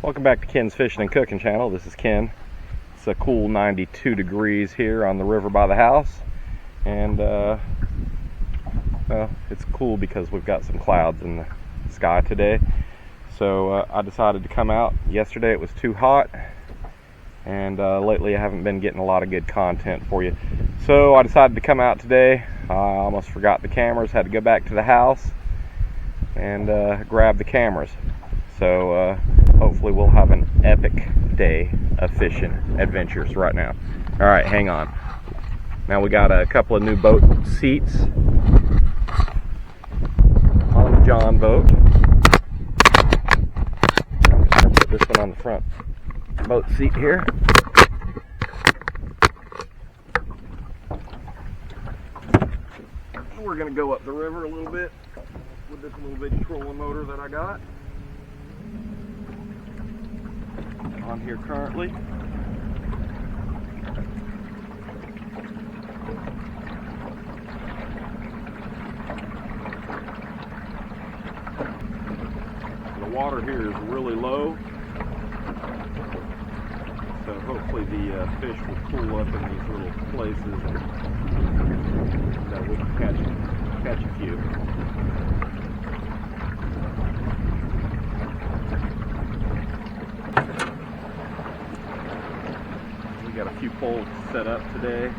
Welcome back to Ken's Fishing and Cooking channel. This is Ken. It's a cool 92 degrees here on the river by the house, and well, it's cool because we've got some clouds in the sky today. So I decided to come out. Yesterday it was too hot, and lately I haven't been getting a lot of good content for you. So I decided to come out today. I almost forgot the cameras, had to go back to the house and grab the cameras. So hopefully we'll have an epic day of fishing adventures right now. All right, hang on. Now we got a couple of new boat seats on the John boat. I'm just gonna put this one on the front boat seat here. We're gonna go up the river a little bit with this little bitty trolling motor that I got on here currently. The water here is really low, so hopefully the fish will cool up in these little places and we can catch a few. Got a few poles set up today,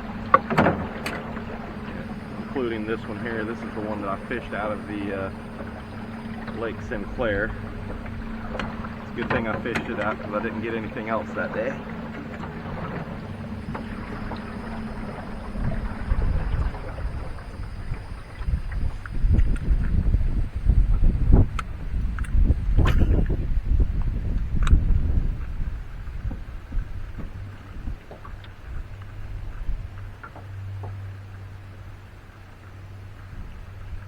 including this one here. This is the one that I fished out of the Lake Sinclair. It's a good thing I fished it out because I didn't get anything else that day.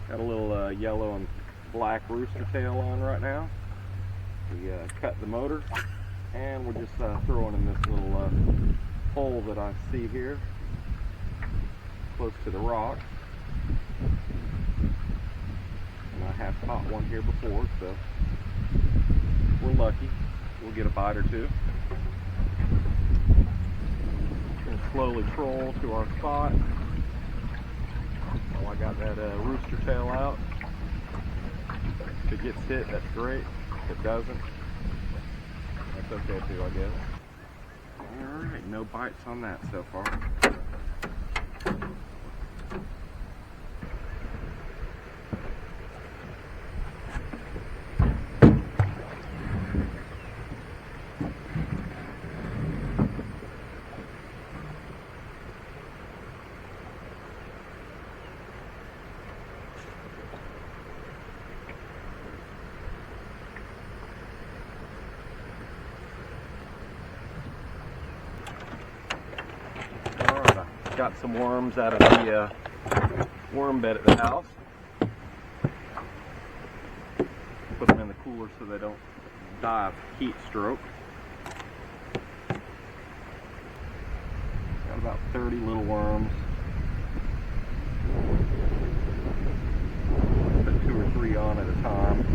Got a little yellow and black rooster tail on right now. We cut the motor, and we're just throwing in this little hole that I see here, close to the rock. And I have caught one here before, so we're lucky. We'll get a bite or two. Gonna slowly troll to our spot. I got that rooster tail out. If it gets hit, that's great. If it doesn't, that's okay too, I guess. Alright, no bites on that so far. Got some worms out of the worm bed at the house. Put them in the cooler so they don't die of heat stroke. Got about 30 little worms. Put 2 or 3 on at a time.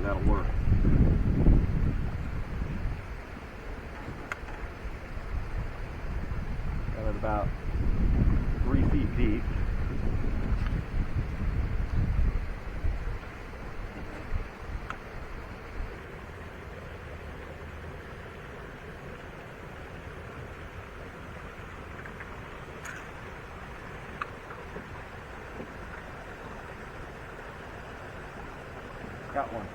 That'll work. Got it about 3 feet deep. Got one.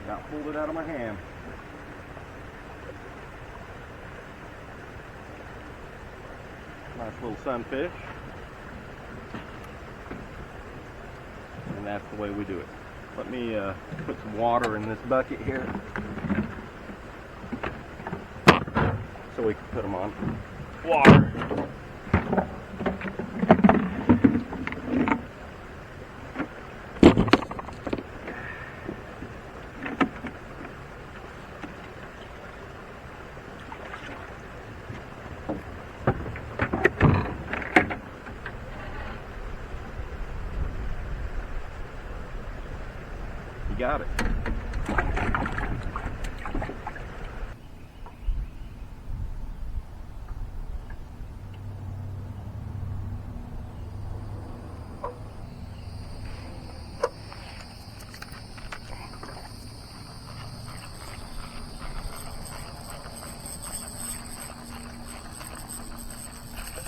Got pulled it out of my hand. Nice little sunfish. And that's the way we do it. Let me put some water in this bucket here so we can put them on. Water. got it.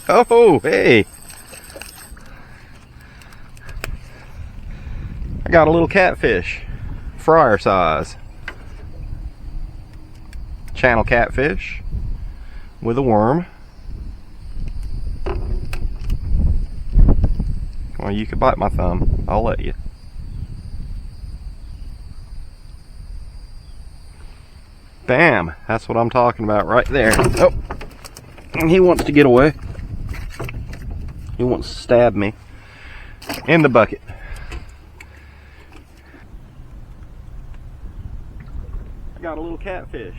Oh, hey! I got a little catfish, fryer size. Channel catfish with a worm. Well, you could bite my thumb. I'll let you. Bam! That's what I'm talking about right there. Oh, he wants to get away. He wants to stab me in the bucket. I got a little catfish,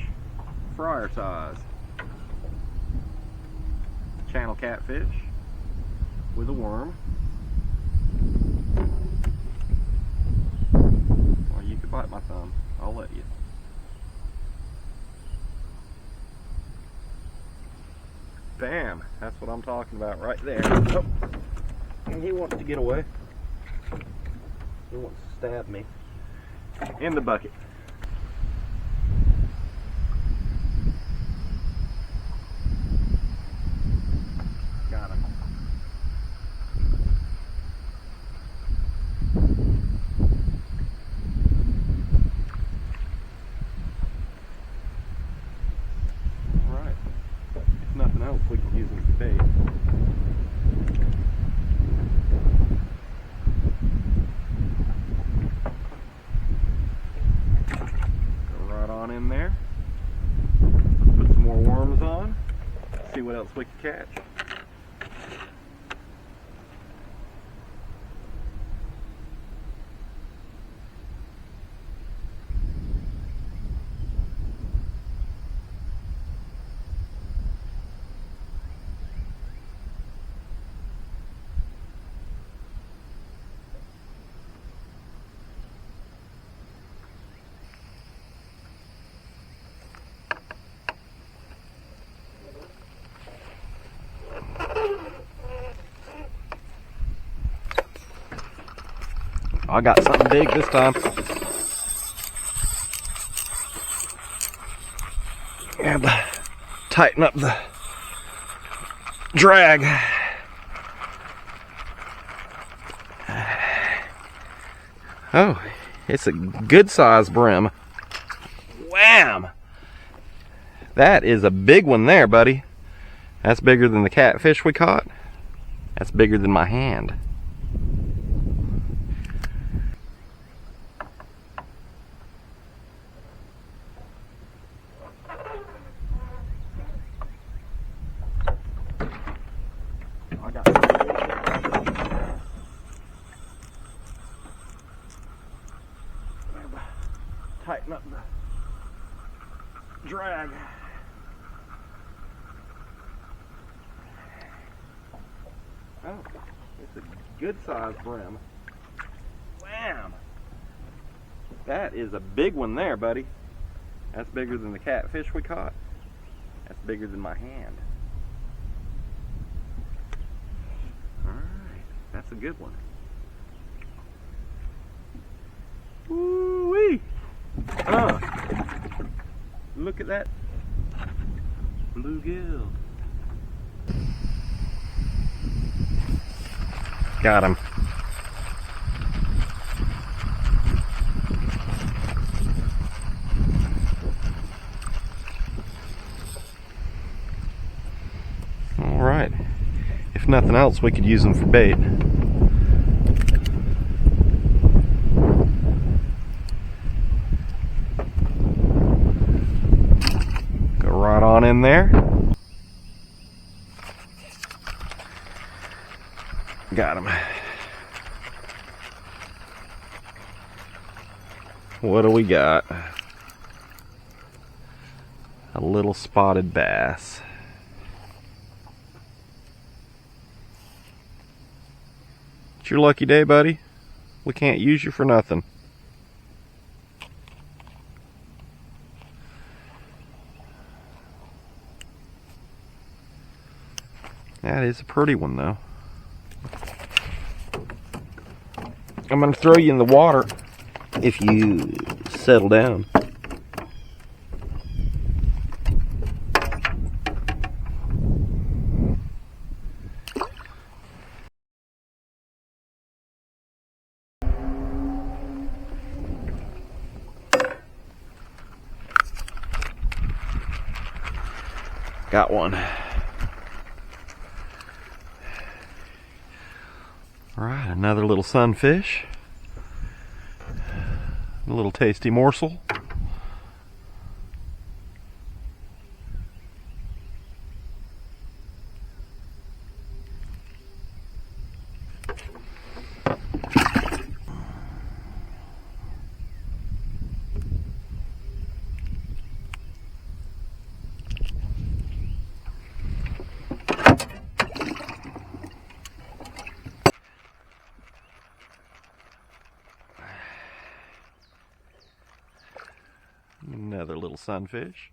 fryer size. Channel catfish with a worm. Well, you could bite my thumb. I'll let you. Bam! That's what I'm talking about right there. Oh, and he wants to get away. He wants to stab me in the bucket. Got him. Alright. If nothing else, we can use them for bait. Go right on in there. Put some more worms on. See what else we can catch. I got something big this time. And tighten up the drag. Oh, it's a good size brim. Wham! That is a big one there, buddy. That's bigger than the catfish we caught. That's bigger than my hand. I got tighten up the drag. Oh, it's a good sized brim. Wham! That is a big one there, buddy. That's bigger than the catfish we caught. That's bigger than my hand. Alright, that's a good one. Woo-wee! Look at that bluegill. Got him. All right. If nothing else, we could use them for bait. Go right on in there. Got him. What do we got? A little spotted bass. It's your lucky day, buddy. We can't use you for nothing. That is a pretty one, though. I'm going to throw you in the water if you settle down. Got one. All right, another little sunfish. A little tasty morsel. Another little sunfish.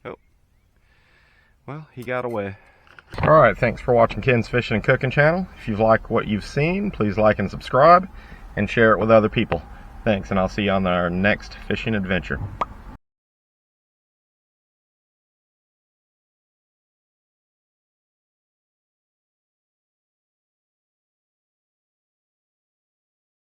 Oh, well, he got away. All right, thanks for watching Ken's Fishing and Cooking channel. If you've liked what you've seen, please like and subscribe and share it with other people. Thanks, and I'll see you on our next fishing adventure.